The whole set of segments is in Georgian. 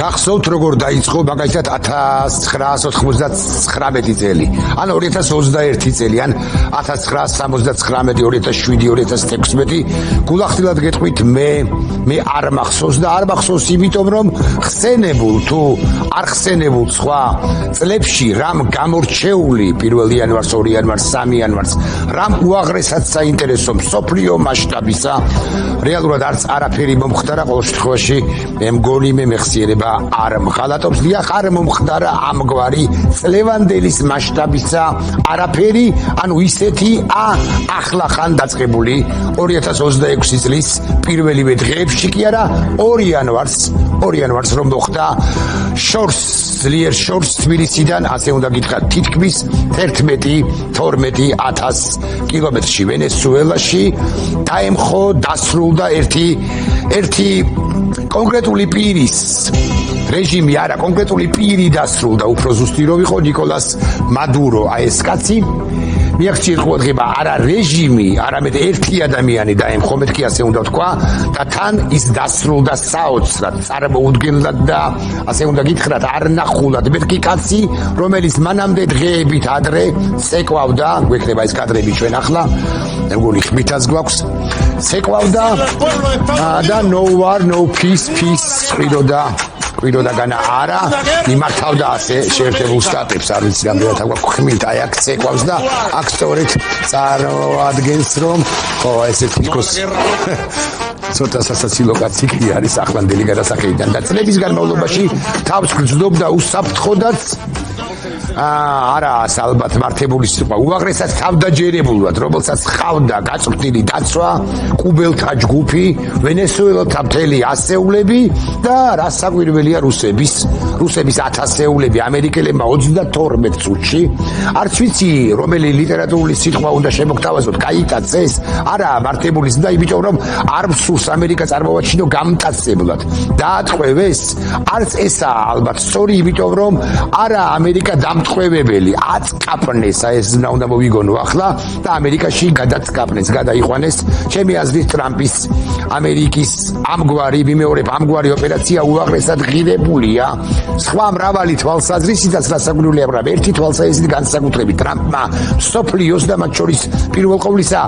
გახსოვთ როგორ დაიწყო მაგალითად 1999 წელი ან 2021 წელი ან 1979 2007 გულახდილად გეტყვით მე არ მახსოვს და არ მახსოვს იმიტომ რომ ხსენებულ თუ არ ხსენებულ სხვა წლებში რამ გამორჩეული 1 იანვარს 2 იანვარს 3 იანვარს რამ უაღრესად საინტერესო მსოფლიო მასშტაბისა რეალურად არც არაფერი მომხდარა ყოველ შემთხვევაში მე მგონი მე მეხსიერება არ მღალატობს დიახ არ მომხდარა ამგვარი წლევანდელის მასშტაბისა არაფერი ანუ ისეთი ახლახან დაწყებული 2026 წლის პირველივე დღეებში კი არა 2 იანვარს რომ მოხდა ძლიერ შორს თბილისიდან ასე უნდა გითხრათ თითქმის 11-12,000 კილომეტრში ვენესუელაში დაემხო დასრულდა ერთი კონკრეტული პირის რეჟიმი არა კონკრეტული პირი დასრულდა უფრო ზუსტი რომ იყო ნიკოლას მადურო აი ეს კაცი მიაღწია ყურადღება არა რეჟიმი არამედ ერთი ადამიანი დაემხო მეთქი ასე უნდა თქვა და თან ის დასრულდა საოცრად წარმოუდგენლად და ასე უნდა გითხრათ არნახულად მეთქი კაცი რომელიც მანამდე დღეებით ადრე ცეკვავდა გვექნება ეს კადრები ჩვენ ახლა მე მგონი ხმითაც გვაქვს ცეკვავდა და no war no peace ყვიროდა განა არა მიმართავდა ასე შეერთებულ შტატებს არ ვიცი რამდენად აქვს ხმით აი აქ ცეკვავს და აქ სწორედ წარმოადგენს რომ ხო ესე თითქოს ცოტა სასაცილო კაცი კი არის ახლანდელი გადასახედიდან და წლების განმავლობაში თავს გრძნობდა უსაფრთხოდაც არაა ალბათ მართებული სიტყვა უაღრესად თავდაჯერებულად რომელსაც ხავდა გაწვრთნილი დაცვა კუბელთა ჯგუფი ვენესუელთა მთელი ასეულები და რას საკვირველია რუსების ათასეულები ამერიკელებმა 32 წუთში არც ვიცი რომელი ლიტერატურული სიტყვა უნდა შემოგთავაზოთ გაიტაცეს არა მართებული და იმიტომ რომ არ მსურს ამერიკა წარმოვაჩინო გამტაცებლად დაატყვევეს არც ესაა ალბათ სწორი იმიტომ რომ არა ამერიკა დამტყვევებელი აწკაპნეს ეს უნდა მოვიგონო ახლა და ამერიკაში გადაწკაპნეს გადაიყვანეს ჩემი აზრით ტრამპის ამერიკის ამგვარი მიმეორებ ამგვარი ოპერაცია უაღრესად ღირებულია სხვა მრავალი თვალსაზრისითაც რასაკვირველია მაგრამ ერთი თვალსაზრისით განსაკუთრებით ტრამპმა სოფლიოს და მათ შორის პირველ ყოვლისა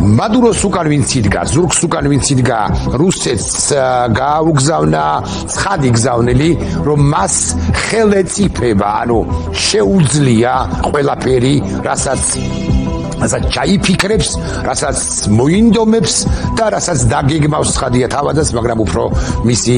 მადუროს უკან ვინც იდგა ზურგს უკან ვინც იდგა რუსეთს გააუგზავნა ცხადი გზავნილი რომ მას ხელეწიფება ანუ შეუძლია ყველაფერი რასაც ჩაიფიქრებს, რასაც მოინდომებს და რასაც დაგეგმავს ცხადია თავადაც, მაგრამ უფრო მისი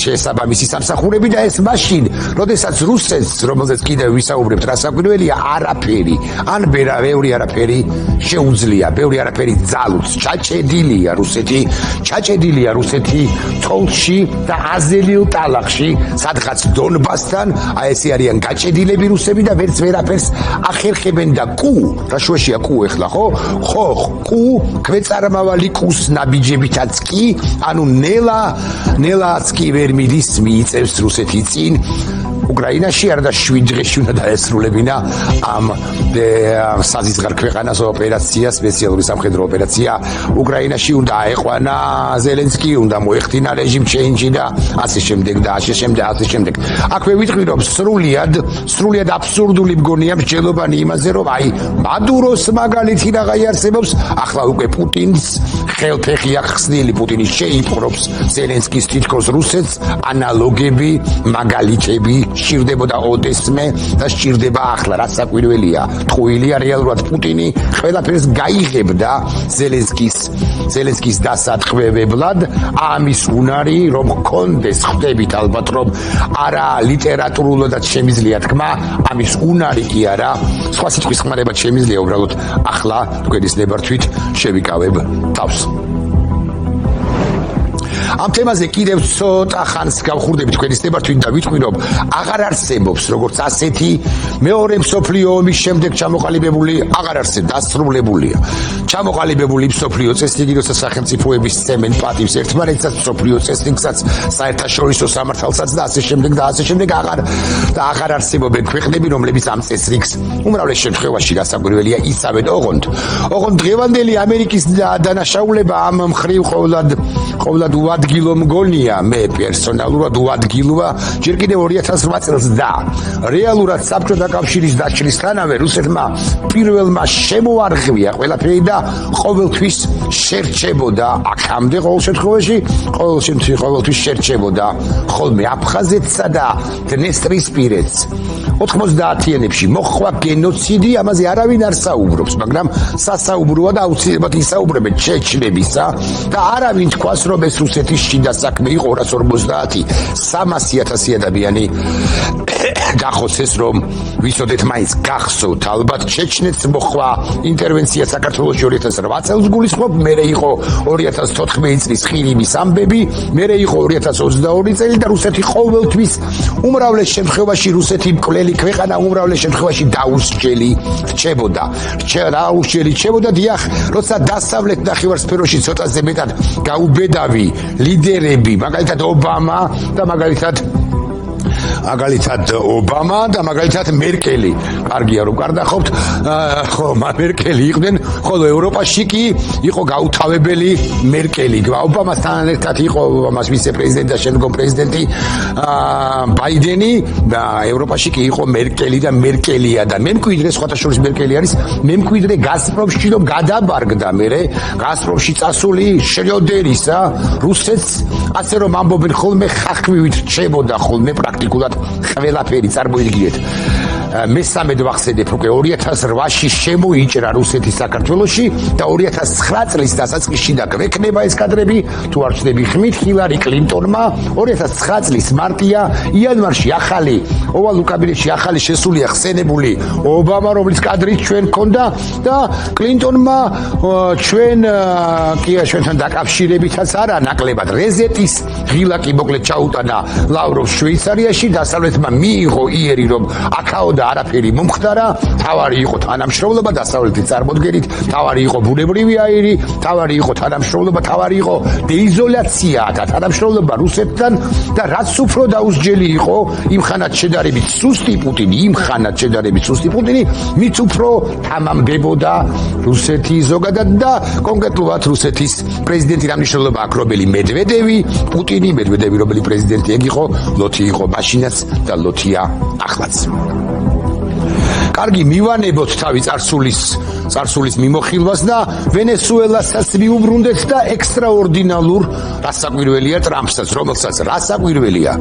შესაბამისი სამსახურები და ეს მაშინ, როდესაც რუსეთს, რომელზეც კიდევ ვისაუბრებთ, რასაკვირველია, არაფერი, ან ბევრი არაფერი შეუძლია, ბევრი არაფერი ძალუց, ჩაჭედილია რუსეთი თოლში და აზელიელ ტალახში, სადღაც დონბასთან, აი ესე არიან გაჭედილები რუსები და ვერც ვერაფერს ახერხებენ და რაშუაშია კუ ეხლა ხო კუ ქვეწარმავალი კუს ნაბიჯებითაც კი ანუ ნელაც კი ვერ მიდის მიიწევს რუსეთი წინ უკრაინაში არ და 7 დღეში უნდა დაესრულებინა ამ საზისგარ ქვეყანას ოპერაცია სპეციალური სამხედრო ოპერაცია უკრაინაში უნდა აეყვანა ზელენსკი უნდა მოეხდინა რეჟიმ ჩეინჯი და ასე შემდეგ აქვე ვიტყვი რომ სრულიად აბსურდული მგონია მსჯელობანი იმაზე რომ აი მადუროს მაგალითი რაღაცა არსებობს ახლა უკვე პუტინს ხელფეხი ახსნილი პუტინი შეიპყრობს ზელენსკის თითქოს რუსეთს ანალოგები მაგალითები სჭირდებოდა ოდესმე და სჭირდება ახლა რაც საკვირველია ტყუილია რეალურად პუტინი ყველაფერს გაიღებდა ზელენსკის დასატყვევებლად ამის უნარი რომ კონდეს ხვდებით ალბათ რომ არა ლიტერატურულადაც შემიძლია თქმა ამის უნარი კი არა სხვა სიტყვის ხმარება შემიძლია უბრალოდ ახლა თქვენის ნებართვით შევიკავებ თავს ამ თემაზე კიდევ ცოტა ხანს გავხურდები თქვენის ნებართვით და ვიტყვი რომ აღარ არსებობს როგორც ასეთი მეორე მსოფლიო ომის შემდეგ ჩამოყალიბებული აღარ არსებობს დასრულებულია ჩამოყალიბებული მსოფლიო წესრიგი როცა სახელმწიფოების სცემენ პატივს ერთმანეთსაც მსოფლიო წესრიგსაც საერთაშორისო სამართალსაც და ასე შემდეგ აღარ არსებობენ ქვეყნები რომლებიც ამ წესრიგს უმრავლეს შემთხვევაში გასაკვირველია იცავენ ოღონდ დღევანდელი ამერიკის დანაშაულება ამ მხრივ ყოვლად უადგილო მგონია მე პერსონალურად უადგილოა ჯერ კიდევ 2008 წელს და რეალურად საბჭოთა კავშირის დაშლისთანავე რუსეთმა პირველმა შემოარღვია ყველაფერი და ყოველთვის შერჩებოდა აქამდე ყოველთვის შერჩებოდა ხოლმე აფხაზეთსა და დნესტრისპირეთს 90-იანებში მოხდა გენოციდი ამაზე არავინ არ საუბრობს მაგრამ სასაუბროა და აუცილებლად ისაუბრებენ ჩეჩნებისა და არავინ თქვას რომ ეს რუსეთის შიდა საქმე იყო 250 300,000 ადამიანი გახოცეს რომ ვიცოდეთ მაინც გახსოვთ ალბათ ჩეჩნეთს მოხდა ინტერვენცია საქართველოში 2008 წელს გულისხმობ მერე იყო 2014 წლის ხირიმის ამბები მერე იყო 2022 წელი და რუსეთი ყოველთვის უმრავლეს შემთხვევაში რუსეთი მკვლელი ქვეყანა უმრავლეს შემთხვევაში დაუსჯელი რჩებოდა დიახ როცა დასავლეთ ნახევარსფეროში ცოტაზე მეტად გაუბედავი ლიდერები მაგალითად ობამა და მაგალითად მაგალითად მერკელი კარგია რომ გარდახობთ ხო მერკელი იყვნენ ხოლო ევროპაში კი იყო გაუთავებელი მერკელი ობამასთან ერთად იყო ობამას ვიცე-პრეზიდენტი და შემდგომ პრეზიდენტი ბაიდენი და ევროპაში კი იყო მერკელი და მერკელია და მე მკვიდრე სხვათა შორის მერკელი არის მე მკვიდრე გაზპრომში რომ გადაბარგდა მერე გაზპრომში წასული შრიოდერისა რუსეთს ასე რომ ამბობენ ხოლმე ხახვივით რჩებოდა ხოლმე პრაქტიკულად ყველაფერი წარმოიდგინეთ მესამედ ვახსენებ უკვე 2008-ში შემოიჭრა რუსეთი საქართველოში და 2009 წლის დასაწყისში და გვექნება ეს კადრები თუ არ ვწდები ხმით ჰილარი კლინტონმა 2009 წლის მარტია იანვარში ახალი ოვალურ კაბინეტში ახალი შესულია ხსენებული ობამა რომლის კადრიც ჩვენ გქონდა და კლინტონმა ჩვენთან დაკავშირებითაც არა ნაკლებად რეზეტის ღილაკი მოკლედ ჩაუტანა ლავროვს შვეიცარიაში დასავლეთმა მიიღო იერი რომ აქაო და არაფერი მომხდარა თავარი იყო თანამშრომლობა დასავლეთის წარმოდგენით თავარი იყო ბუნებრივი აირი თავარი იყო თანამშრომლობა თავარი იყო დეიზოლაცია და თანამშრომლობა რუსეთთან და რაც უფრო დაუსჯელი იყო იმ ხანად შედარებით სუსტი პუტინი მით უფრო თამამდებოდა რუსეთი ზოგადად და კონკრეტულად რუსეთის პრეზიდენტი რამნიშნულობა აქვს რომელი მედვედევი რომელი პრეზიდენტი ეგ იყო ლოთი იყო მაშინაც და ლოთია ახლაც კარგი მივანებოთ თავი წარსულის მიმოხილვას და ვენესუელასაც მიუბრუნდეთ და ექსტრაორდინალურ რასაკვირველია ტრამპსაც რომელსაც რასაკვირველია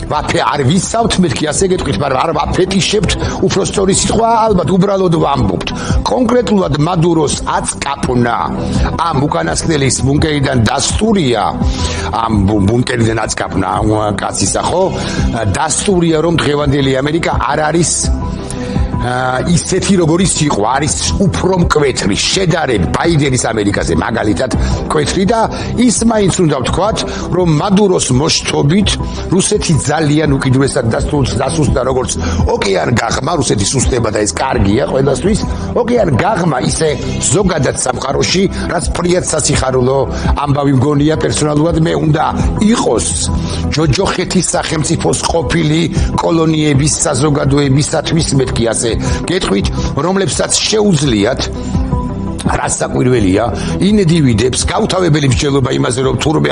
არ ვისავთ მეთქი ასე გეტყვით მაგრამ არ ვაფეტიშებთ უფრო სწორი სიტყვა ალბათ უბრალოდ ვამბობთ კონკრეტულად მადუროს აწკაპნა ამ უკანასკნელის ბუნკერიდან დასტურია ამ ბუნკერიდან აწკაპნა კაცისა ხო დასტურია რომ დღევანდელი ამერიკა არ არის ისეთი როგორიც იყო არის უფრო მკვეთრი შედარებით ბაიდენის ამერიკაზე მაგალითად მკვეთრი და ის მაინც უნდა ვთქვათ რომ მადუროს მოშთობით რუსეთი ძალიან უკიდურესად დასუსტდა როგორც ოკეან გაღმა რუსეთის სუსტება და ეს კარგია ყველასთვის ოკეან გაღმა ისე ზოგადად სამყაროში რაც ფრიად სასიხარულო ამბავი მგონია პერსონალურად მე უნდა იყოს ჯოჯოხეთის სახელმწიფოს ყოფილი კოლონიების საზოგადოებისათვის მეთქი ასე გეტყვით რომლებსაც შეუძლიათ რასაკვირველია ინდივიდებს გაუთავებელი მსჯელობა იმაზე რომ თურმე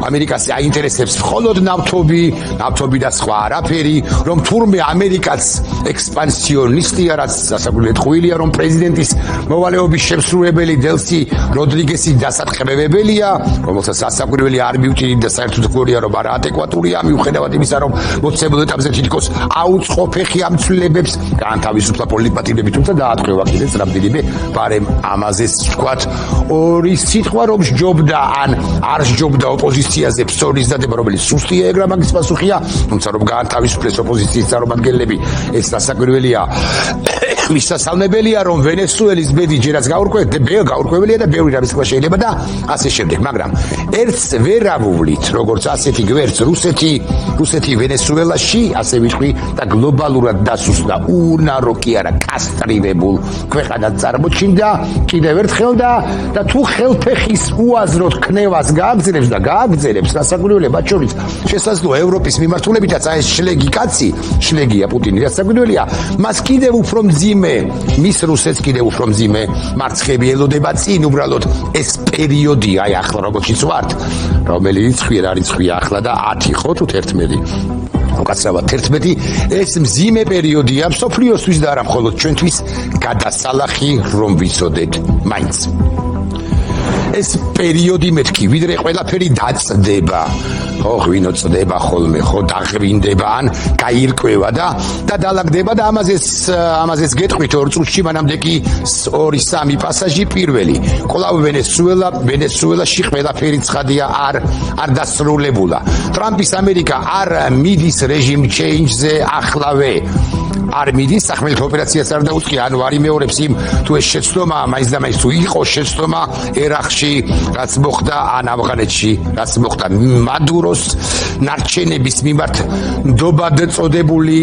ამერიკას აინტერესებს მხოლოდ ნავთობი და სხვა არაფერი რომ თურმე ამერიკაც ექსპანსიონისტია რაც სასაკვირველად ხვილია რომ პრეზიდენტის მოვალეობის შემსრულებელი დელსი როდრიგესი დასატყრებებელია რომელსაც სასაკვირველი არ მიუჭირდა და საერთოდ გორია რომ არაადეკვატურია მიუხედავად იმისა რომ მოცემულ ეტაპზე თითქოს აუწყო ფეხი ამ ცვლილებებს განთავისუფლა პოლიტიკები თუმცა დაატყვევა კიდეც რამდენიმე ამაზეც ვთქვათ ორი სიტყვა რომ სჯობდა ან არ სჯობდა ოპოზიციაზე ბრძოლის დადება რომელიც სუსტია ეგ რა მაგის პასუხია თუმცა რომ გაანთავისუფლეს ოპოზიციის წარმომადგენლები ეს დასაკვირველია მისასალმებელია რომ ვენესუელის ბედი ჯერაც გაურკვეველია და ბევრი რამის ყველა შეიძლება და ასე შემდეგ მაგრამ ერთს ვერ ავუვლით როგორც ასეთი გვერდს რუსეთი ვენესუელაში ასე ვიტყვი და გლობალურად დასუსტდა უნარო კი არა კასტრირებულ ქვეყანად წარმოჩინდა გახსნილია კიდევ ერთხელ და თუ ხელფეხის უაზროდ ქნევას გააგზელებს და გააგზელებს, რასაკვირველია, მათ შორის შესაძლოა ევროპის მიმართულებითაც ეს შლეგი კაცი, შლეგია პუტინი, რასაკვირველია, მას კიდევ უფრო მძიმე, მის რუსეთს კიდევ უფრო მძიმე მარცხები ელოდება წინ, უბრალოდ ეს პერიოდი, აი ახლა როგორიც ვართ, რომელიც ხوير არის ხويا ახლა და 10 ხო თუ 11 უკაცრავად 11 ეს მძიმე პერიოდია მსოფლიოსთვის და არა მხოლოდ ჩვენთვის გადასალახი რომ ვიცოდეთ მაინც ეს პერიოდი მეთქი ვიდრე ყველაფერი დაწდება ხო ღვინო წდება ხოლმე ხო დაღვინდება ან გაირკვევა და დაალაგდება და ამაზეც გეტყვით ორ წუთში მანამდე კი 2-3 პასაჟი პირველი კვლავ ვენესუელაში ყველაფერი ცხადია არ დასრულებულა ტრამპის ამერიკა არ მიდის რეჟიმ ჩეინჯზე ახლავე არ მიდის სახმელეთო ოპერაციას არ დაუწყია ანუ არ იმეორებს იმ თუ ეს შეცდომა მაინც და მაინც თუ იყო შეცდომა ერაყში რაც მოხდა ან ავღანეთში რაც მოხდა მადუროს ნარჩენების მიმართ ნდობად წოდებული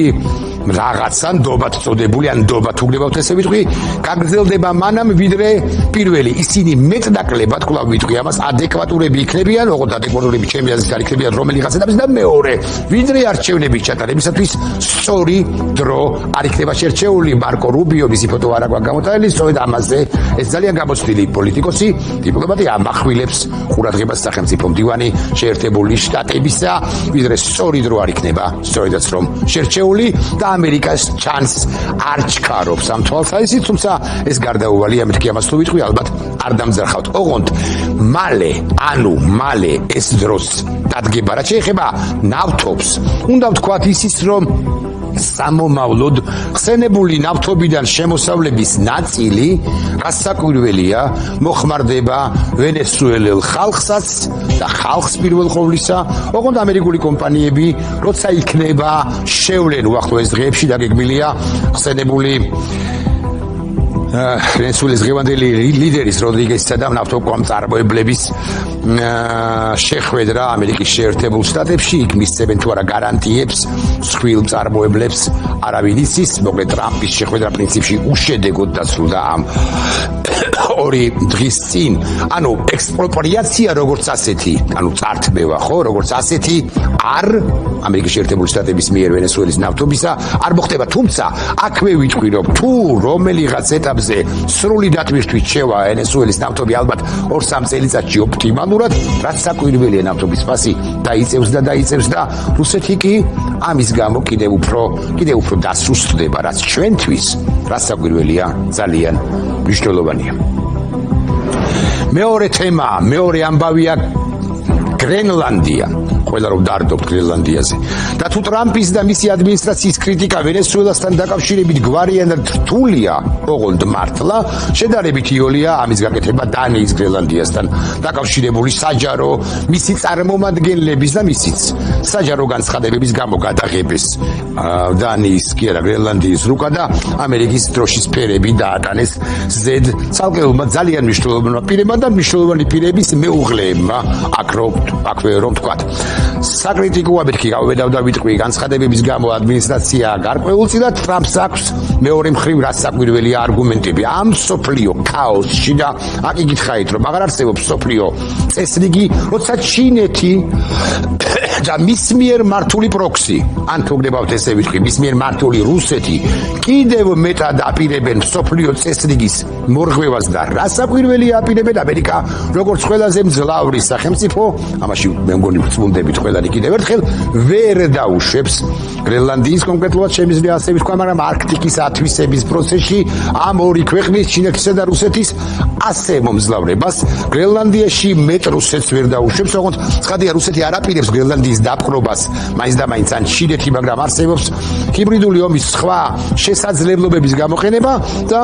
რაღაცა ნდობად წოდებული ან ნდობად უგდებავთ ესე ვიტყვი გაგრძელდება მანამ ვიდრე პირველი ისინი მეტნაკლებად კვლავ ვიტყვი ამას ადეკვატურები იქნებიან ოღონდ ადეკვატურები ჩემი აზრით არ იქნებიან რომელიღაც ეტაპზე და მეორე ვიდრე არჩევნების ჩატარებისათვის სწორი დრო არ იქნება შერჩეული მარკო რუბიო მისი ფოტო არ აქვს გამოტანილი სწორედ ამაზე ეს ძალიან გამოცდილი პოლიტიკოსი დიპლომატი ამახვილებს ყურადღებას სახელმწიფო მდივანი შეერთებული შტატებისა ვიდრე სწორი დრო არ იქნება სწორედაც რომ შერჩეული და ამერიკას ჩანს არ ჩქარობს ამ თვალსაზრისით თუმცა ეს გარდაუვალია მეთქი ამას თუ ვიტყვი ალბათ არ დამძერხავთ ოღონდ მალე ეს დროს დადგება რაც შეეხება ნავთობს უნდა ვთქვათ ისიც რომ სამომავლოდ ხსენებული ნავთობიდან შემოსავლების ნაწილი რასაკვირველია მოხმარდება ვენესუელელ ხალხსაც და ხალხს პირველ ყოვლისა ოღონდ ამერიკული კომპანიები როცა იქნება შევლენ უახლოეს დღეებში დაგეგმილია ხსენებული ვენესუელის დღევანდელი ლიდერის როდრიგესისა და ნავთობკომწარმოებლების შეხვედრა ამერიკის შეერთებულ შტატებში იქ მისცემენ თუ არა გარანტიებს მსხვილ მწარმოებლებს არავინ იცის მოკლედ ტრამპის შეხვედრა პრინციპში უშედეგოდ დასრულდა ამ 2 დღის წინ ანუ ექსპროპრიაცია როგორც ასეთი ანუ წართმევა ხო როგორც ასეთი არ ამერიკის შეერთებული შტატების მიერ ვენესუელის ნავთობისა არ მოხდება თუმცა აქვე ვიტყვი რომ თუ რომელიღაც ეტაპზე სრული დატვირთვით შევა ვენესუელის ნავთობი ალბათ 2-3 წელიწადში ოპტიმალურად რაც საკვირველია ნავთობის ფასი დაიწევს და რუსეთი კი ამის გამო კიდევ უფრო დასუსტდება რაც ჩვენთვის რაც საკვირველია ძალიან მნიშვნელოვანია მეორე თემა მეორე ამბავია გრენლანდია ყველა რომ დარდობთ გრენლანდიაზე და თუ ტრამპის და მისი ადმინისტრაციის კრიტიკა ვენესუელასთან დაკავშირებით გვარიანად რთულია ოღონდ მართლა შედარებით იოლია ამის გაკეთება დანიის გრენლანდიასთან დაკავშირებული საჯარო მისი წარმომადგენლების და მისიც საჯარო განცხადებების გამო გადაღებეს დანიის კი არა გრენლანდიის რუკა და ამერიკის დროშის ფერები დაატანეს ზედ ცალკეულმა ძალიან მნიშვნელოვანმა პირებმა და მნიშვნელოვანი პირების მეუღლეებმა აქვე რომ თქვათ საკრიტიკოა მეთქი გავედავ და ვიტყვი განცხადებების გამო ადმინისტრაცია გარკვეულწი და ტრამპს აქვს მეორე მხრივ რაც საკვირველია არგუმენტები ამ სოფლიო ქაოსში და აკი გითხარით რომ აღარ არსებობს სოფლიო წესრიგი როცა ჩინეთი და მის მიერ მართული პროქსი ან თუ გნებავთ ესე ვიტყვი მის მიერ მართული რუსეთი კიდევ მეტად აპირებენ სოფლიო წესრიგის მორღვევას და რასაკვირველია აპირებენ ამერიკა როგორც ყველაზე მძლავრი სახელმწიფო ამაში მე მგონი ვწუნდებით ყველანი კიდევ ერთხელ ვერ დაუშვებს გრენლანდიის კონკრეტულად შემიძლია ასე ვთქვა მაგრამ არქტიკის ათვისების პროცესში ამ ორი ქვეყნის ჩინეთისა და რუსეთის ასე მომძლავრებას გრენლანდიაში მეტ რუსეთს ვერ დაუშვებს ოღონდ ცხადია რუსეთი არ აპირებს გრენლანდიის დაპყრობას მაინც და მაინც ან ჩინეთი მაგრამ არსებობს ჰიბრიდული ომის სხვა შესაძლებლობების გამოყენება და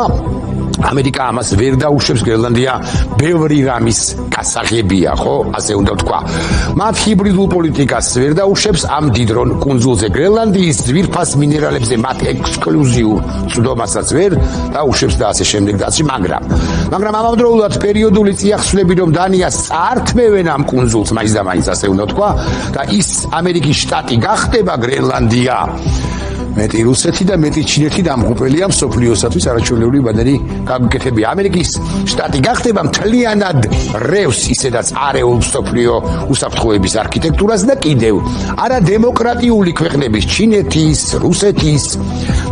ამერიკა ამას ვერ დაუშვებს გრენლანდია ბევრი რამის გასაღებია ხო ასე უნდა ვთქვა მათ ჰიბრიდულ პოლიტიკას ვერ დაუშვებს ამ დიდრონ კუნძულზე გრენლანდიის ძვირფას მინერალებზე მათ ექსკლუზიურ წვდომასაც ვერ დაუშვებს და ასე შემდეგ და ასე მაგრამ ამავდროულად პერიოდული წიაღსვლები რომ დანიას წართმევენ ამ კუნძულს მაინც და მაინც ასე უნდა ვთქვა და ის ამერიკის შტატი გახდება გრენლანდია მეტი რუსეთი და მეტი ჩინეთი დამღუპელია მსოფლიოსათვის არაჩვეულებრივი ბანერი გაგიკეთებია. ამერიკის შტატი გახდება მთლიანად რევს ისედაც არეულ მსოფლიო უსაფრთხოების არქიტექტურას და კიდევ არა დემოკრატიული ქვეყნების ჩინეთის, რუსეთის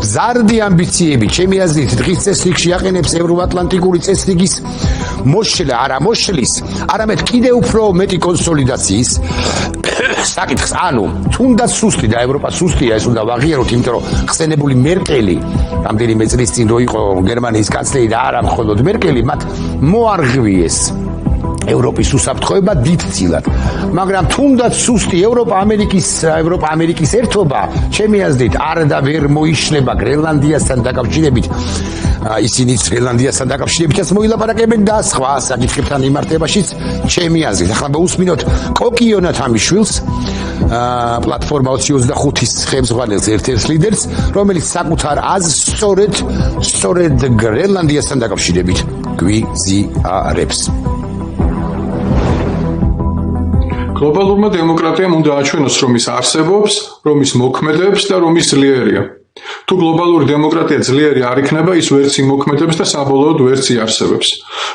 მზარდი ამბიციები ჩემი აზრით დღის წესრიგში აყენებს ევროატლანტიკური წესრიგის მოშლის, არამედ კიდევ უფრო მეტი კონსოლიდაციის საკითხს. ანუ თუნდაც სუსტი და ევროპა სუსტია, ეს უნდა ვაღიაროთ, იმიტომ რომ ხსენებული მერკელი რამდენიმე წლის წინ რო იყო გერმანიის კანცლერი და არა მხოლოდ მერკელი, მათ მოარღვიეს ევროპის უსაფრთხოება დიდწილად. მაგრამ თუნდაც სუსტი ევროპა-ამერიკის ერთობა, ჩემი აზრით, არ და ვერ მოიშლება გრენლანდიასთან დაკავშირებით. ისინიც გრენლანდიასთან დაკავშირებითაც მოილაპარაკებენ და სხვა საკითხებთან მიმართებაშიც, ჩემი აზრით. ახლა მოусმინოთ კოკიო ნათამიშვილს, პლატფორმა 25-ის ხელმძღვანელს, ერთ-ერთ ლიდერს, რომელიც საკუთარ აზრს სწორედ გრენლანდიასთან დაკავშირებით გვიზიარებს. გლობალურმა დემოკრატიამ უნდა აჩვენოს, რომ ის არსებობს, რომ ის მოქმედებს და რომ ის ძლიერია. თუ გლობალური დემოკრატია ძლიერი არ იქნება, ის ვერც იმოქმედებს და საბოლოოდ ვერც იარსებებს.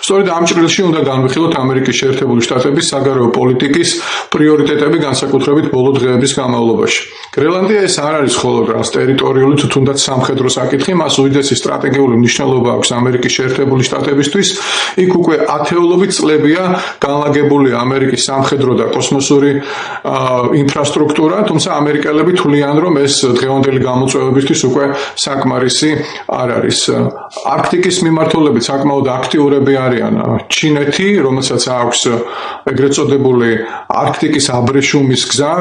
სწორედ ამ ჭრილში უნდა განვიხილოთ ამერიკის შეერთებული შტატების საგარეო პოლიტიკის პრიორიტეტები განსაკუთრებით ბოლო დღეების განმავლობაში. გრენლანდია ეს არ არის მხოლოდ რას ტერიტორიული თუ თუნდაც სამხედრო საკითხი, მას უდიდესი სტრატეგიული მნიშვნელობა აქვს ამერიკის შეერთებული შტატებისთვის. იქ უკვე ათეულობით წლებია განლაგებულია ამერიკის სამხედრო და კოსმოსური ინფრასტრუქტურა, თუმცა ამერიკელები თვლიან, რომ ეს დღევანდელი გამოწვევებისთვის უკვე საკმარისი არ არის. არქტიკის მიმართულებით საკმაოდ აქტიურები არიან ჩინეთი, რომელსაც აქვს ეგრეთ წოდებული არქტიკის აბრეშუმის გზა,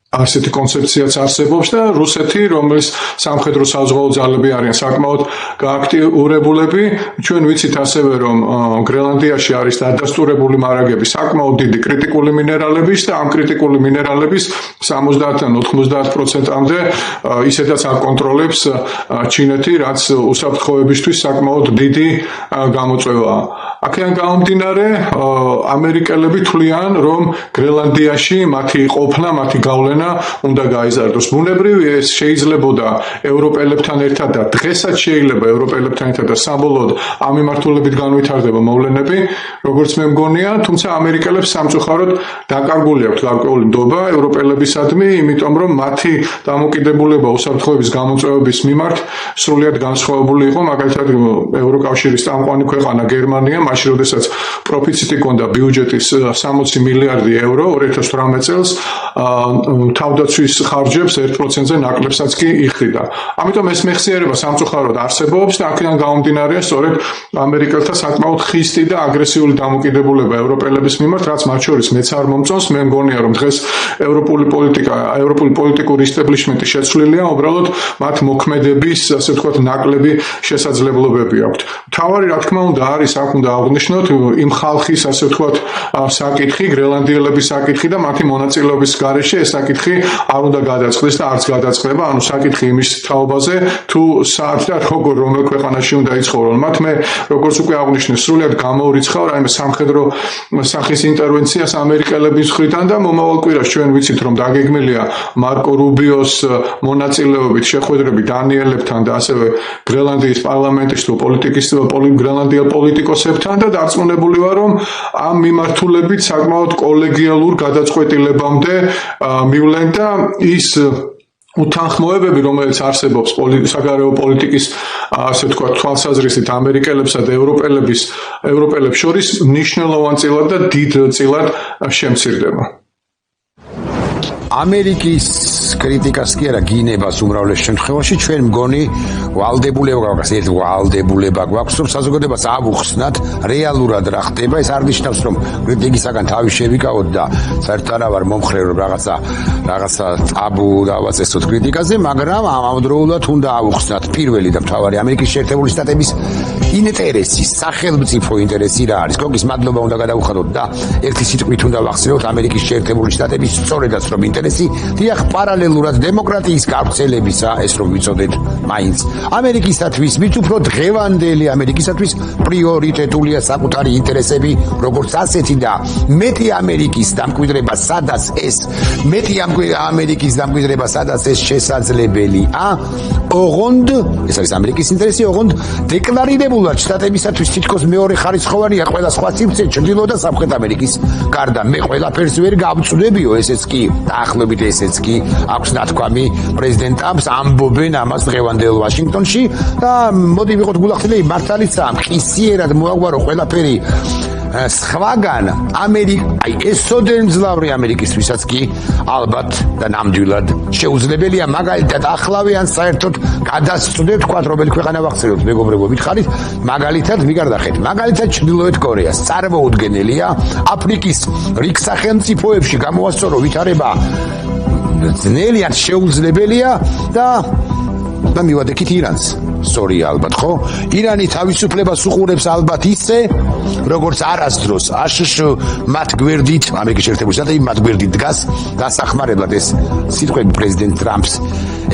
ასეთი კონცეფციაც არსებობს და რუსეთი, რომელიც სამხედრო საზღვაო ძალები არიან საკმაოდ გააქტიურებულები. ჩვენ ვიცით ასევე, რომ გრენლანდიაში არის დადასტურებული მარაგები საკმაოდ დიდი კრიტიკული მინერალების და ამ კრიტიკული მინერალების 70-დან 90%-მდე ისედაც აკონტროლებს ჩინეთი, რაც უსაფრთხოებისთვის საკმაოდ დიდი გამოწვევაა. აქედან გამომდინარე, ამერიკელები თვლიან, რომ გრენლანდიაში მათი ყოფნა, მათი გავლენა უნდა გაიზარდოს. ბუნებრივია ეს შეიძლებოდა ევროპელებთან ერთად და დღესაც შეიძლება ევროპელებთან ერთად და საბოლოოდ ამ მიმართულებით განვითარდება მოვლენები, როგორც მე მგონია, თუმცა ამერიკელებს სამწუხაროდ დაკარგული აქვთ გარკვეული ნდობა ევროპელებისადმი, იმიტომ რომ მათი დამოკიდებულება უსაფრთხოების გამოწვევების მიმართ სრულიად განსხვავებული იყო, მაგალითად ევროკავშირის წამყვანი ქვეყანა გერმანია, მაშინ როდესაც პროფიციტი ჰქონდა ბიუჯეტის 60 მილიარდი ევრო 2018 წელს, თავდაცვის ხარჯებს 1%-ზე ნაკლებსაც კი იხდიდა. ამიტომ ეს მეხსიერება სამწუხაროდ არსებობს და აქედან გამომდინარეა სწორედ ამერიკელთა საკმაოდ ხისტი და აგრესიული დამოკიდებულება ევროპელების მიმართ, რაც მათ შორის მეც არ მომწონს. მე მგონია, რომ დღეს ევროპული პოლიტიკური ისტაბლიშმენტი შეცვლილია, უბრალოდ მათ მოქმედების, ასე ვთქვათ, ნაკლები შესაძლებლობები აქვთ. მთავარი, რა თქმა უნდა, არის აქ უნდა აღვნიშნოთ იმ ხალხის, ასე ვთქვათ, საკითხი, გრენლანდიელების საკითხი და მათი მონაწილეობის გარეშე ეს საკითხი არ უნდა გადაწყდეს და არც გადაწყდება, ანუ საკითხი იმის თაობაზე, თუ საათ და როგორ რომელ ქვეყანაში უნდა იცხოვრონ. მათ მე როგორც უკვე აღვნიშნე, სრულიად გამოურიცხავ რაიმე სამხედრო სახის ინტერვენციას ამერიკელების მხრიდან და მომავალ კვირას ჩვენ ვიცით, რომ დაგეგმილია მარკო რუბიოს მონაწილეობით შეხვედრები დანიელებთან და ასევე გრენლანდიის პარლამენტის თუ გრენლანდიელ პოლიტიკოსებთან და დარწმუნებული ვარ, რომ ამ მიმართულებით საკმაოდ კოლეგიალურ გადაწყვეტილებამდე მივლენ და ის უთანხმოებები, რომელიც არსებობს საგარეო პოლიტიკის, ასე ვთქვათ, თვალსაზრისით ამერიკელებსა და ევროპელებს შორის მნიშვნელოვანწილად და დიდწილად შემცირდება. ამერიკის კრიტიკას კი არა გინებას უმრავლეს შემთხვევაში ჩვენ მგონი ვალდებულება გვაქვს, რომ საზოგადოებას ავუხსნათ რეალურად რა ხდება. ეს არ ნიშნავს, რომ კრიტიკისაგან თავი შევიკავოთ და საერთოდ არა ვარ მომხრე, რომ რაღაცა ტაბუ დავაწესოთ კრიტიკაზე, მაგრამ ამავდროულად უნდა ავუხსნათ პირველი და მთავარი ამერიკის შეერთებული შტატების ინტერესის, სახელმწიფო ინტერესი რა არის? გოგის მადლობა უნდა გადავუხადოთ და ერთი სიტყვით უნდა ვახსენოთ ამერიკის შეერთებული შტატების სწორედაც რომ ინტერესი დიახ პარალელურად დემოკრატიის გავრცელებისა, ეს რომ ვიცოდეთ მაინც ამერიკისათვის მით უფრო დღევანდელი ამერიკისათვის პრიორიტეტულია საკუთარი ინტერესები როგორც ასეთი და მეტი ამერიკის დამკვიდრება სადაც ეს შესაძლებელია ოღონდ ეს არის ამერიკის ინტერესი ოღონდ დეკლარირებულად შტატებისათვის თითქოს მეორე ხარისხოვანია ყველა სხვა სივრცე ჩრდილო და სამხრეთ ამერიკის გარდა მე ყველაფერს ვერ გავწვდებიო ესეც კი დაახლოებით ესეც კი აქვს ნათქვამი პრეზიდენტ ტრამპს ამბობენ ამას დღევანდელ ვაშინგტონში და მოდი ვიყოთ გულახდილები მართალიცაა მყისიერად მოაგვარო ყველაფერი სხვაგან აი ესოდენ მძლავრი ამერიკისთვისაც კი ალბათ და ნამდვილად შეუძლებელია მაგალითად ახლავე ან საერთოდ გადასწვდეთ თქვა რომელი ქვეყანა ვახსენოთ მეგობრებო მითხარით მაგალითად მიგარდახეთ მაგალითად ჩრდილოეთ კორეას წარმოუდგენელია აფრიკის რიგ სახელმწიფოებში გამოასწორო ვითარება ძნელია შეუძლებელია და მივადექით ირანს სწორია ალბათ ხო ირანი თავისუფლებას უყურებს ალბათ ისე როგორც არასდროს აშშ მათ გვერდით ამერიკის შეერთებული შტატები მათ გვერდით დგას დასახმარებლად ეს სიტყვები პრეზიდენტ ტრამპს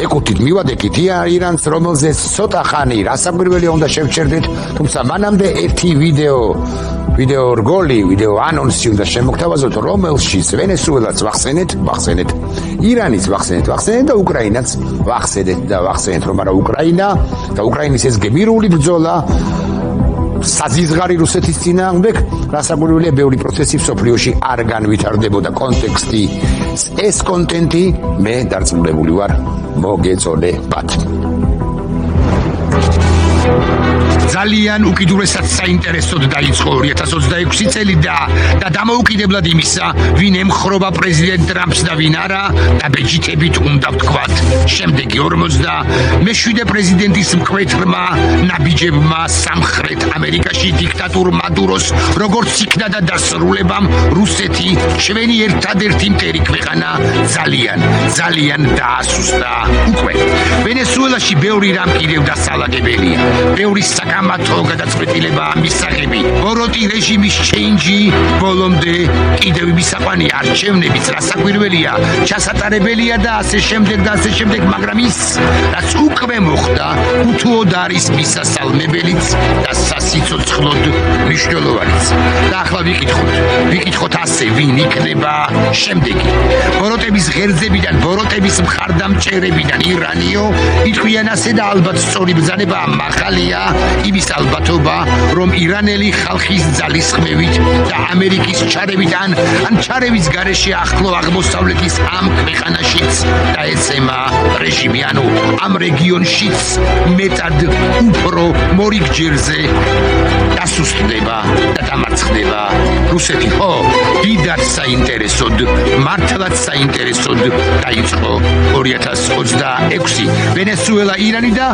ეკუთვით მივადექით ირანს რომელზეც ცოტა ხანი რასაკვირველია უნდა შევჩერდეთ თუმცა მანამდე ერთი ვიდეო რგოლი ვიდეო ანონსი უნდა შემოგთავაზოთ რომელშიც ვენესუელაც ვახსენეთ ირანიც ვახსენეთ და უკრაინაც ვახსენეთ რომ არა უკრაინა და უკრაინის ეს გემირული ბრძოლა საზიზღარი რუსეთის წინააღმდეგ რასაკვირველია ბევრი პროცესი მსოფლიოში არ განვითარდებოდა კონტექსტი ეს კონტენტი მე დარწმუნებული ვარ მოგეწონებათ ძალიან უკიდურესად საინტერესოდ დაიწყო 2026 წელი და დამოუკიდებლად იმისა, ვინ ემხრობა პრეზიდენტ ტრამპს და ვინ არა, დაბეჭდებით უნდა ვთქვათ. შემდეგი 47 პრეზიდენტის მკვეთრმა ნაბიჯებმა სამხრეთ ამერიკაში დიქტატურ მადუროს როგორც იქნა და დასრულებამ რუსეთი ჩვენი ერთადერთი მტერი ქვეყანა ძალიან დაასუსტა. უკვე ვენესუელაში ბევრი რამ კიდევ დასალაგებელია. ბევრი საკამათო გადაწყვეტილება მისაღები ბოროტი რეჟიმის ჩეინჯი ბოლომდე კიდევ მისაყვანი არჩევნებიც რასაკვირველია ჩასატარებელია და ასე შემდეგ მაგრამ ის რაც უკვე მოხდა უთუოდ არის მისასალმებელიც და სასიცოცხლოდ მნიშვნელოვანიც და ახლა ვიკითხოთ ასე ვინ იქნება შემდეგი ბოროტების ღერძებიდან ბოროტების მხარდამჭერებიდან ირანიო იტყვიან ასე და ალბათ სწორი ბრძანება მაღალია იმის ალბათობა, რომ ირანელი ხალხის ძალისხმევით და ამერიკის ჩარევით ან ჩარევის გარეშე ახლო აღმოსავლეთის ამ ქვეყანაშიც დაეცემა რეჟიმი, ანუ ამ რეგიონშიც მეტად უფრო მორიგჯერზე დასუსტდება და დამარცხდება რუსეთი. ხო, დიდად საინტერესოდ, მართლაც საინტერესოდ დაიწყო 2026 ვენესუელა, ირანი და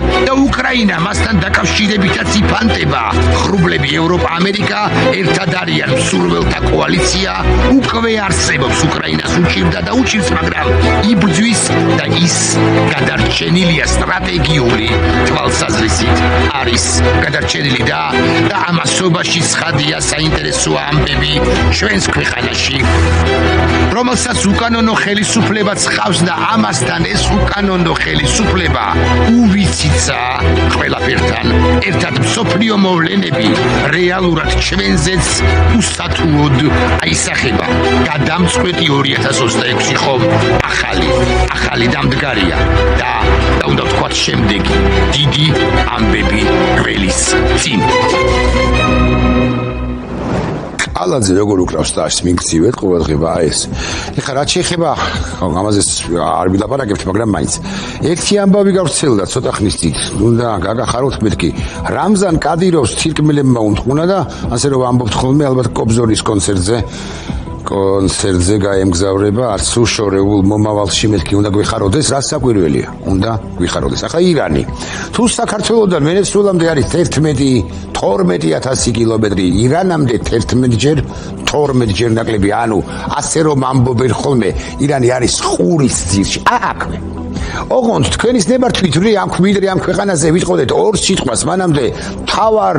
უკრაინა მასთან დაკავშირებითაც იფანტება ხრუბლები ევროპა ამერიკა ერთად არიან მსურველთა კოალიცია უკვე არსებობს უკრაინას უჭირდა და უჭირს მაგრამ იბრძვის და ის გადარჩენილია სტრატეგიული თვალსაზრისით არის გადარჩენილი და ამასობაში ცხადია საინტერესო ამბები ჩვენს ქვეყანაში რომელსაც უკანონო ხელისუფლებაც ხავს და ამასთან ეს უკანონო ხელისუფლება უვიციცა ყველაფერთან ერთად მსოფლიო მოვლენები რეალურად ჩვენზეც უსათუოდ აისახება გადამწყვეტი 2026 ხომ ახალი დამდგარია და უნდა ვთქვათ შემდეგი დიდი ამბები გველის წინ ალაძე როგორ უკრავს სტაჟს მიგცივეთ ყოველდღიურა ეს ეხლა რაც შეეხება ამაზე არ ვილაპარაკებთ მაგრამ მაინც ერთი ამბავი გავრცელდა ცოტა ხნის წინ უნდა გაგახაროთ მეთქი რამზან კადიროვს თირკმელებმა უმტყუნა და ასე რომ ამბობთ ხოლმე ალბათ კობზონის კონცერტზე გაემგზავრება არც უშორეულ მომავალში მეთქი უნდა გვიხაროდეს რაც საკვირველია უნდა გვიხაროდეს ახლა ირანი თუ საქართველოსთან ვენესუელამდე არის 12,000 კილომეტრი ირანამდე 12 ჯერ ნაკლები ანუ ასე რომ ამბობენ ხოლმე ირანი არის ყურის ძირში აქვე ოღონდ თქვენის ნებართვით ამ ქვეყანაზე ვიტყოდეთ ორ სიტყვას მანამდე თავარ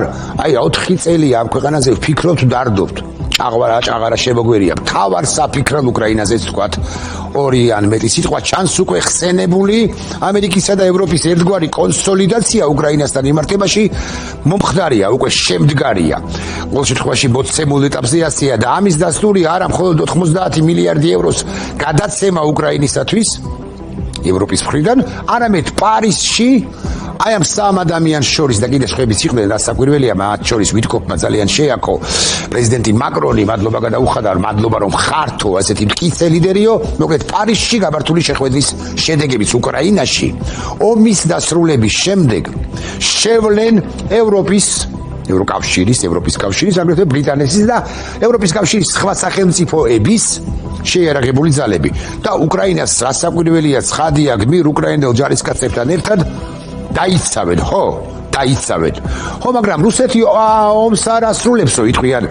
4 წელი ამ ქვეყანაზე ვფიქრობთ დარდობთ ჭაღარა შემოგვერია თავარ საფიქრობ უკრაინაზეც თქვათ 2 ან მეტი სიტყვა ჩანს უკვე ხსენებული ამერიკისა და ევროპის ერთგვარი კონსოლიდაცია უკრაინასთან მიმართებაში მომხდარია უკვე შემდგარია ყოველ შემთხვევაში მოცემულ ეტაპზე ასეა და ამის დასტური არა მხოლოდ 90 მილიარდი ევროს გადაცემა უკრაინისათვის ევროპის მხრიდან არამედ პარიზში აი ამ სამ ადამიანს შორის და კიდე სხვაებიც იყვნენ რა საკვირველია მათ შორის ვითკოფმა ძალიან შეაქო პრეზიდენტი მაკრონი მადლობა გადაუხადა მადლობა რომ ხართო ასეთი მტკიცე ლიდერიო მოკლედ პარიზში გამართული შეხვედრის შედეგებიც უკრაინაში ომის დასრულების შემდეგ შევლენ ევროპის კავშირის აგრეთვე ბრიტანეთის და ევროპის კავშირის სხვა სახელმწიფოების შეიარაღებული ძალები და უკრაინას რასაკვირველია ცხადია გმირ უკრაინელ ჯარისკაცებთან ერთად დაიცავენ მაგრამ რუსეთი ომს არ ასრულებსო იტყვიან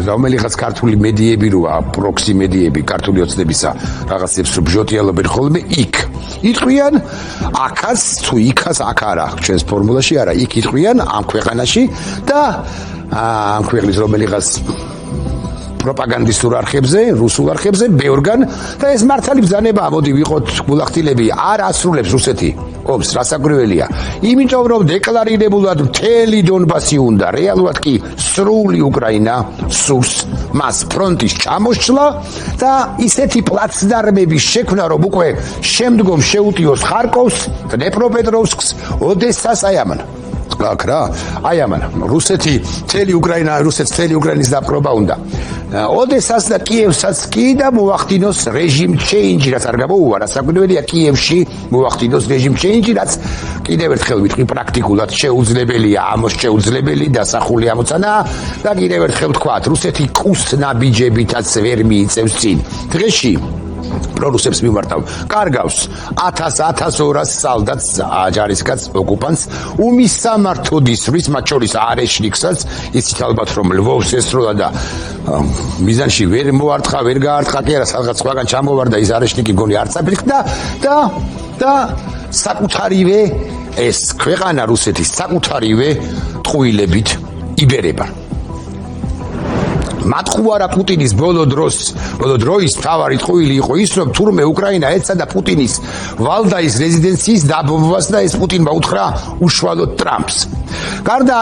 ზაუმელიხაც ქართული მედიები როა პროქსი მედიები ქართული ოცნებისა რაღაცებს რო ბჟოტიალობენ ხოლმე იქ იტყვიან აქაც თუ იქაც აქ არა ჩვენს ფორმულაში არა იქ იტყვიან ამ ქვეყანაში და ამ ქვეყნის რომელიღაც პროპაგანდისტურ არხებზე, რუსულ არხებზე, ბევრგან და ეს მართალი ბრძანება, მოდი ვიყოთ გულახდილები, არ ასრულებს რუსეთი ომს, რასაკვირველია. იმიტომ რომ დეკლარირებულად მთელი დონბასი უნდა, რეალურად კი სრული უკრაინა სურს მას ფრონტის ჩამოსვლა და ისეთი პლაცდარმების შექმნა, რომ უკვე შემდგომ შეუტიოს ხარკოვს, დნეპროპეტროვსკს, ოდესას აი ამან რუსეთს მთელი უკრაინის დაპყრობა უნდა. ოდესას და კიევსაც კი და მოახდინოს რეჟიმ ჩეინჯი, რაც არ გამოუვა, რასაკვირველია კიევში მოახდინოს რეჟიმ ჩეინჯი, რაც კიდევ ერთხელ ვიტყვი პრაქტიკულად შეუძლებელია, ამოსჩეუძლებელი დასახული ამოცანა და კიდევ ერთხელ ვთქვათ, რუსეთი კუს ნაბიჯებითაც ვერ მიიწევს წინ. დღეში პრორუსებს მიმართავ კარგავს 1000-1200 სალდატს ჯარისკაც ოკუპანტს უმისამართოდ ისვრის მათ შორის არეშნიკსაც იცით ალბათ რომ ლვოვს ესროლა და მიზანში ვერ მოარტყა ვერ გაარტყა კი არა სადღაც სხვაგან ჩამოვარდა ის არეშნიკი გონი არ წაფრთხდა და საკუთარივე ეს ქვეყანა რუსეთის საკუთარივე ტყუილებით იბერება. მათხვარა პუტინის ბოლო დროის თავარი ტყუილი იყო ის რომ თურმე უკრაინა ეცადა პუტინის ვალდაის რეზიდენციის დაბომბვას და ეს პუტინმა უთხრა უშუალოდ ტრამპს. გარდა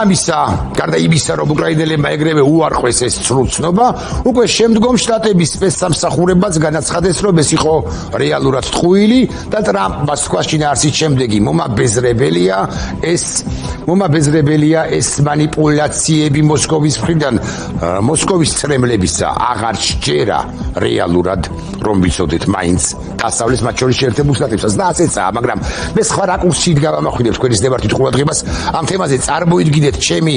იმისა რომ უკრაინელებმა ეგრევე უარყვეს ეს ცრუცნობა, უკვე შემდგომ შტატების სპეცსამსახურებაც განაცხადეს რომ ეს იყო რეალურად ტყუილი და ტრამპმა თქვა შინაარსის შემდეგი მომაბეზრებელია ეს მანიპულაციები მოსკოვის მხრიდან მოსკოვის ცრემლებისა აღარ შეერა რეალურად რომ ვიცოდეთ მაინც დასავლეთ მათ შორის შეერთებულ შტატებსაც და ასეცაა, მაგრამ მე სხვა რაკურსში გავამახვიდებ თქვენის ნებართვით ყურადღებას ამ თემაზე წარმოიდგინეთ ჩემი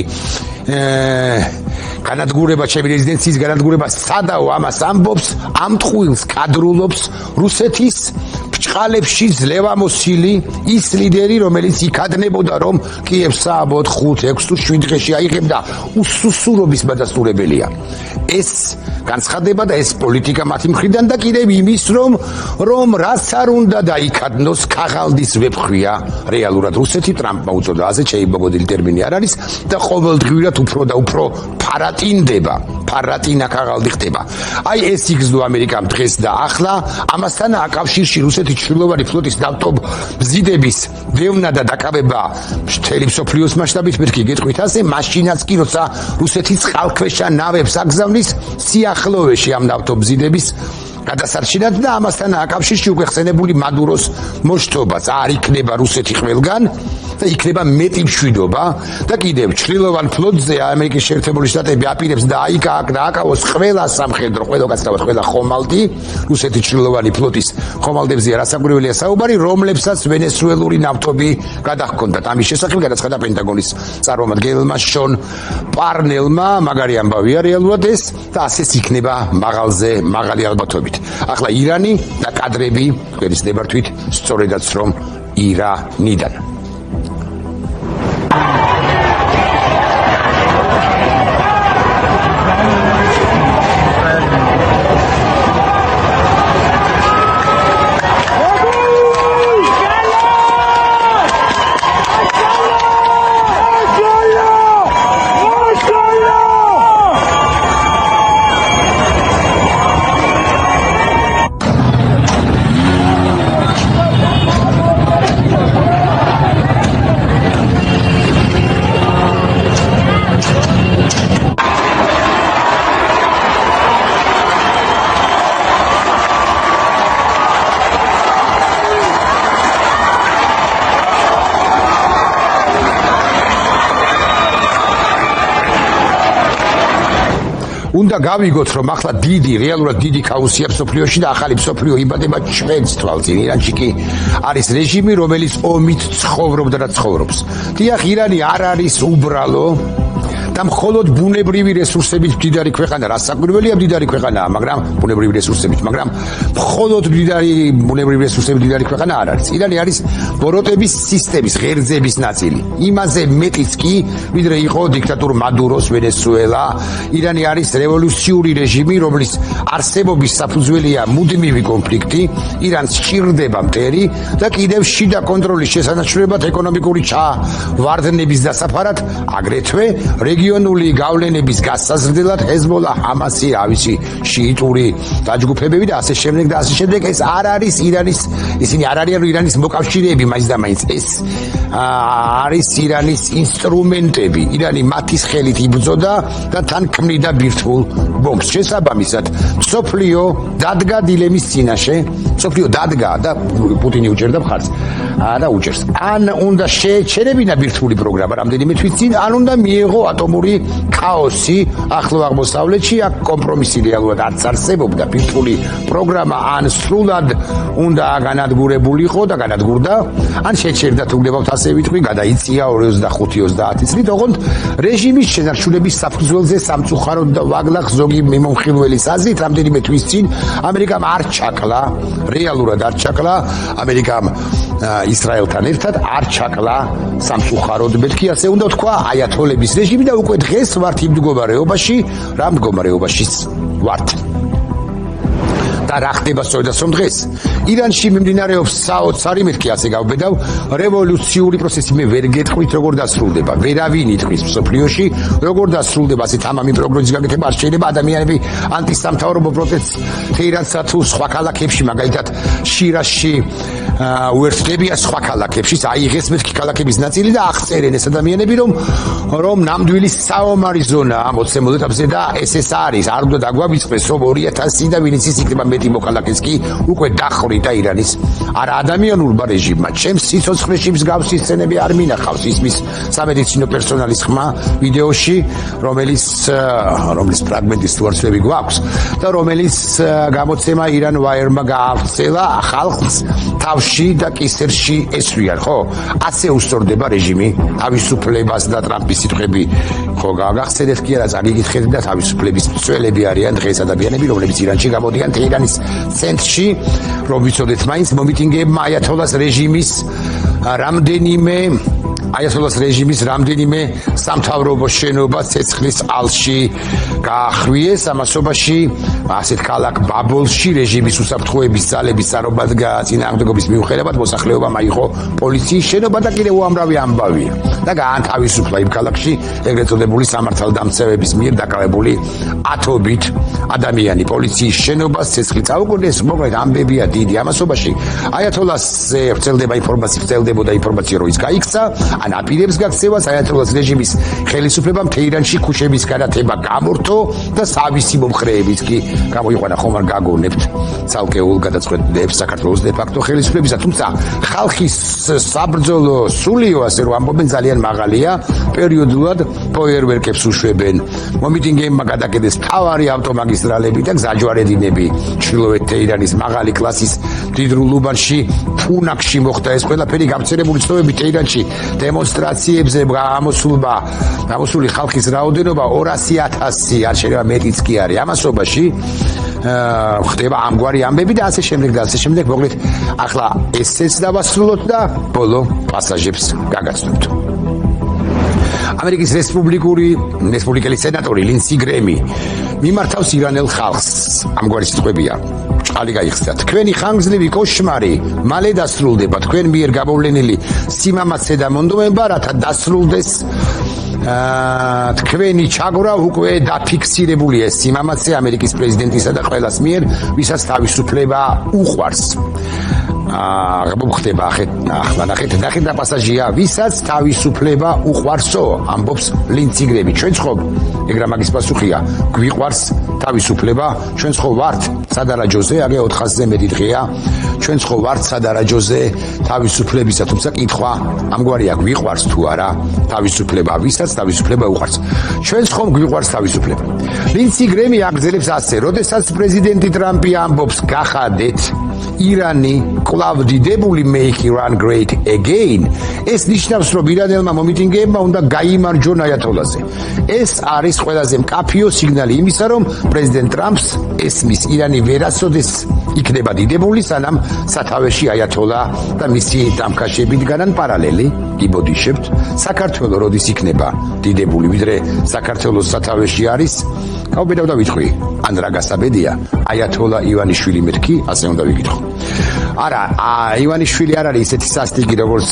რეზიდენციის განადგურება სადაო ამას ამბობს ამ ტყუილს კადრულობს რუსეთის ბრჭყალებში ძლევამოსილი ის ლიდერი რომელიც იქადნებოდა რომ კიევს სააბოდ 5-6 თუ 7 დღეში აიღებდა უსუსურობის მადასტურებელია. ეს განცხადება და ეს პოლიტიკა მათი მხრიდან და კიდევ იმის რომ რაც არ უნდა დაიქადნოს ქაღალდის ვეფხვია რეალურად რუსეთი ტრამპმა უწოდა ასე შეიბოგოდილი ტერმინი არ არის და ყოველდღიურად უფრო და უფრო ფარატინა ქაღალდი ხდება. აი ეს იგრძნო ამერიკამ დღეს და ახლა ამასთან აკავშირში რუსეთის ჩრდილოვანი ფლოტის ნავთობზიდების დევნა და დაკავება მთელი მსოფლიოს მასშტაბით მეთქი გეტყვით ასე მაშინაც კი როცა რუსეთი წყალქვეშა ნავებს აგზავნის სიახლოვეში ამ ნავთობზიდების გადასარჩენად და ამასთან აკავშირში უკვე ხსენებული მადუროს მოშთობაც არ იქნება რუსეთი ყველგან და იქნება მეტი მშვიდობა და კიდევ ჩრდილოვან ფლოტზე ამერიკის შეერთებული შტატები აპირებს და ააკავოს ყველა სამხედრო ყველა ხომალდი რუსეთის ჩრდილოვანი ფლოტის ხომალდებზეა რასაკვირველია საუბარი რომლებსაც ვენესუელური ნავთობი გადაჰქონდათ. ამის შესახებ განაცხადა პენტაგონის წარმომადგენელმა შონ პარნელმა მაგარი ამბავია რეალურად ეს და ასეც იქნება მაღალი ალბათობით. ახლა ირანი და კადრები თქვენის ნებართვით სწორედაც რომ ირანიდან უნდა გავიგოთ, რომ ახლა რეალურად დიდი ქაოსია მსოფლიოში და ახალი მსოფლიო იბადება ჩვენს თვალწინ. ირანში კი არის რეჟიმი, რომელიც ომით ცხოვრობდა და ცხოვრობს. დიახ, ირანი არ არის უბრალო და მხოლოდ ბუნებრივი რესურსებით მდიდარი ქვეყანა, რასაკვირველია მდიდარი ქვეყანაა, მაგრამ ბუნებრივი რესურსებით, მაგრამ მხოლოდ ბუნებრივი რესურსებით მდიდარი ქვეყანა არ არის. ირანი არის ბოროტების სისტემის, ღერძების ნაწილი. იმაზე მეტიც კი, ვიდრე იყო დიქტატორ მადუროს ვენესუელა. ირანი არის რევოლუციური რეჟიმი, რომლის არსებობის საფუძველია მუდმივი კონფლიქტი. ირანს სჭირდება მტერი და კიდევ შიდა კონტროლის შესანაცვლებლად ეკონომიკური ჩავარდნების დასაფარად, აგრეთვე რეგიონული გავლენების გასაზრდელად ჰეზბოლა, ჰამასი, შიიტური დაჯგუფებები და ასე შემდეგ და ასე შემდეგ. ეს არ არის ისინი არ არიან ირანის მოკავშირეები მაინც და მაინც. ეს არის ირანის ინსტრუმენტები. ირანი მათის ხელით იბრძოდა და თან ქმნიდა ბირთვულ ბომბს. შესაბამისად, მსოფლიო დადგა დილემის წინაშე, მსოფლიო დადგა და პუტინი უჭერდა მხარს და უჭერს. ან უნდა შეეჩერებინა ბირთვული პროგრამა რამდენიმე თვის წინ, ან უნდა მიეღო ატომური ქაოსი ახლო აღმოსავლეთში. აქ კომპრომისი რეალურად არც არსებობდა. ბირთვული პროგრამა ან სრულად უნდა განადგურებულიყო და განადგურდა, ან შეჩერდა თუ გნებავთ ასე ვიტყვი, გადაიწია 25-30 წლით. ოღონდ რეჟიმის შენარჩუნების საფუძველზე სამწუხაროდ და ვაგლახ ზოგი მიმომხილველის აზრით რამდენიმე თვის წინ ამერიკამ არ ჩაკლა, რეალურად არ ჩაკლა, ამერიკამ ისრაელთან ერთად არ ჩაკლა სამწუხაროდ, მეთქი ასე უნდა თქვა, აიათოლების რეჟიმი და უკვე დღეს ვართ იმ მდგომარეობაში, რა მდგომარეობაშიც ვართ. და რა ხდება სწორედ ამ დღეს? ირანში მიმდინარეობს საოცარი, მეთქი ასე გავბედავ, რევოლუციური პროცესი. მე ვერ გეტყვით როგორ დასრულდება. ვერავინ იტყვის მსოფლიოში როგორ დასრულდება ასეთ ამამი პროგნოზის გაკეთება. არ შეიძლება ადამიანები ანტისამთავრობო პროტესტს თეირანსა თუ სხვა ქალაქებში, მაგალითად შირაზში უერთდებიან სხვა ქალაქებში, აიღეს მეთქი ქალაქების ნაწილი და აღწერენ ეს ადამიანები, რომ ნამდვილი საომარი ზონაა მოცემულ ეტაპზე და ეს არის. არ უნდა დაგვაბიწყდეს, რომ 2000 და ვინც ის იქნება მეტი მოქალაქეს კი უკვე დახვრიტა ირანის არა ადამიანურმა რეჟიმმა. ჩემს სიცოცხლეში მსგავსი სცენები არ მინახავს ისმის სამედიცინო პერსონალის ხმა ვიდეოში, რომლის ფრაგმენტის თუ არცები გვაქვს და რომელიც გამოცემა ირან ვაიერმა გაავრცელა ხალხს თავში და კისერში ესვიან, ხო? ასე უსწორდება რეჟიმი თავისუფლებას და ტრამპის სიტყვები, ხო, გაგახსენეთ კი არა, წაგიკითხეთ და თავისუფლების მცველები არიან დღეს ადამიანები, რომლებიც ირანში გამოდიან თეირანის ცენტრში, რომ ვიცოდეთ მაინც მომიტინგეებმა აიათოლას რეჟიმის რამდენიმე სამთავრობო შენობა ცეცხლის წყალში გაახვიეს. ამასობაში ასეთ ქალაქ ბაბოლში რეჟიმის უსაფრთხოების ძალების წინააღმდეგობის მიუხედავად მოსახლეობამ აიღო პოლიციის შენობა და კიდევ უამრავი ამბავია და გაანთავისუფლა იმ ქალაქში ეგრეთ წოდებული სამართალდამცავების მიერ დაკავებული ათობით ადამიანი. პოლიციის შენობას ცეცხლი წაუგონეს, მოკლედ ამბებია დიდი. ამასობაში აიათოლასზე ვრცელდება ინფორმაცია, რომ ის გაიქცა, ან აპირებს გაქცევას. აიათოლას რეჟიმის ხელისუფლებამ თეირანში ქუჩების განათება გამორთო და სავისი მომხრეებიც კი გამოიყვანა. ხომ არ გაგონებთ ცალკეულ გადაწყვეტილებს საქართველოს დე-ფაქტო ხელისუფლებისა, თუმცა ხალხის საბრძოლო სულიო, ასე რომ ამბობენ, ძალიან მაღალია. პერიოდულად ფოიერვერკებს უშვებენ. მომიტინგეებმა გადაკეტეს მთავარი ავტომაგისტრალები და გზაჯვარედინები. ჩრდილოეთ თეირანის მაღალი კლასის მდიდრულ უბანში, ფუნაკში მოხდა ეს ყველაფერი. გამცირებული ცნობები თეირანში დემონსტრაციებზე გამოსული ხალხის რაოდენობა 200,000, არ შეიძლება მეტიც კი არის. ამასობაში ხდება ამგვარი ამბები და ასე შემდეგ და ასე შემდეგ. მოკლედ ახლა ესეც დავასრულოთ და ბოლო პასაჟებს გაგაცნობთ. ამერიკის რესპუბლიკელი სენატორი ლინსი გრემი მიმართავს ირანელ ხალხს. ამგვარი სიტყვებია. ჭყალი გაიხსნა. თქვენი ხანგრძლივი კოშმარი მალე დასრულდება. თქვენ მიერ გამოვლენილი სიმამაცე და მონდომება, რათა დასრულდეს თქვენი ჩაგვრა უკვე დაფიქსირებულია. სიმამაცე ამერიკის პრეზიდენტისა და ყველას მიერ, ვისაც თავისუფლება უყვარს. ხდება ახლა ნახეთ და პასაჟია, ვისაც თავისუფლება უყვარსო, ამბობს ლინცი გრემი. ჩვენც ხო ეგრა მაგის პასუხია, გვიყვარს თავისუფლება, ჩვენც ხო ვართ სადარაჯოზე, აგე 400-ზე მეტი დღეა, ჩვენც ხო ვართ სადარაჯოზე თავისუფლებისა, თუმცა კითხვა ამგვარია, გვიყვარს თუ არა თავისუფლება, ვისაც თავისუფლება უყვარს. ჩვენც ხომ გვიყვარს თავისუფლება. ლინცი გრემი აგრძელებს ასე, როდესაც პრეზიდენტი ტრამპი ამბობს გახადეთ ირანი კვლავ დიდებული make Iran great again, ეს ნიშნავს, რომ ირანელმა მომიტინგეებმა უნდა გაიმარჯვონ აიათოლაზე. ეს არის ყველაზე მკაფიო სიგნალი იმისა, რომ პრეზიდენტ ტრამპს ესმის ირანი ვერასოდეს იქნება დიდებული, სანამ სათავეში აიათოლა და მისი დამქაშები დგანან პარალელი. იბოდიშებთ, საქართველო როდის იქნება დიდებული, ვიდრე საქართველოს სათავეში არის, გავბედავ და ვიტყვი, ან რა გასაბედია, აიათოლა ივანიშვილი მეთქი, ასე უნდა ვიკითხო. არა, ივანიშვილი არ არის ისეთი სასტიკი, როგორც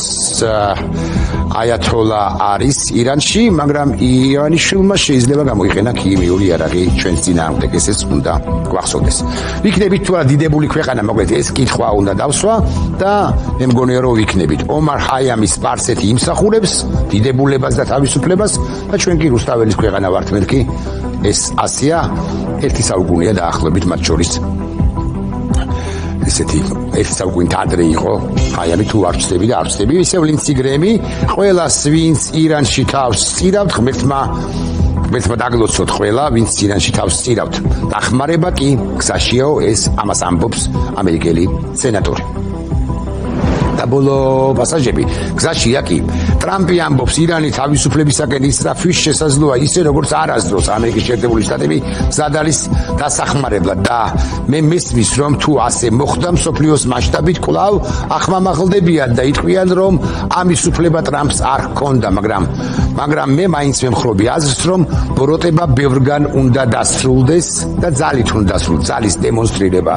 აიათოლა არის ირანში, მაგრამ ივანიშვილმა შეიძლება გამოიყენა ქიმიური იარაღი ჩვენს წინააღმდეგ, ესეც უნდა გვახსოვდეს. ვიქნებით თუ არა დიდებული ქვეყანა, მოკლედ ეს კითხვა უნდა დავსვა და მე მგონია რომ ვიქნებით. ომარ ჰაიამის სპარსეთი იმსახურებს დიდებულებას და თავისუფლებას და ჩვენ კი რუსთაველის ქვეყანა ვართ მეთქი. ეს ასია ერთი საუკუნეა დაახლოებით მათ შორის. ესეთი ერთი საუკუნით ადრე იყო, ჰაიამი თუ არ ვწდები და არ ვწდები, ისევ ლინცი გრემი, ყველას ვინც ირანში თავს სწირავთ, ღმერთმა დაგლოცოთ ყველა, ვინც ირანში თავს სწირავთ. დახმარება კი გზაშიაო, ეს ამას ამბობს ამერიკელი სენატორი. და ბოლო პასაჟები, გზაშია კი. ტრამპი ამბობს, ირანი თავისუფლებისაკენ ისწრაფვის შესაძლოა ისე, როგორც არასდროს ამერიკის შეერთებული შტატები მზად არის დასახმარებლად და მე მესმის, რომ თუ ასე მოხდა, მსოფლიოს მასშტაბით კვლავ ახმამაღლდებიან და იტყვიან, რომ ამის უფლება ტრამპს არ ჰქონდა, მაგრამ მე მაინც ვემხრობი აზრს, რომ ბოროტება ბევრგან უნდა დასრულდეს და ძალით უნდა დასრულდეს, ძალის დემონსტრირება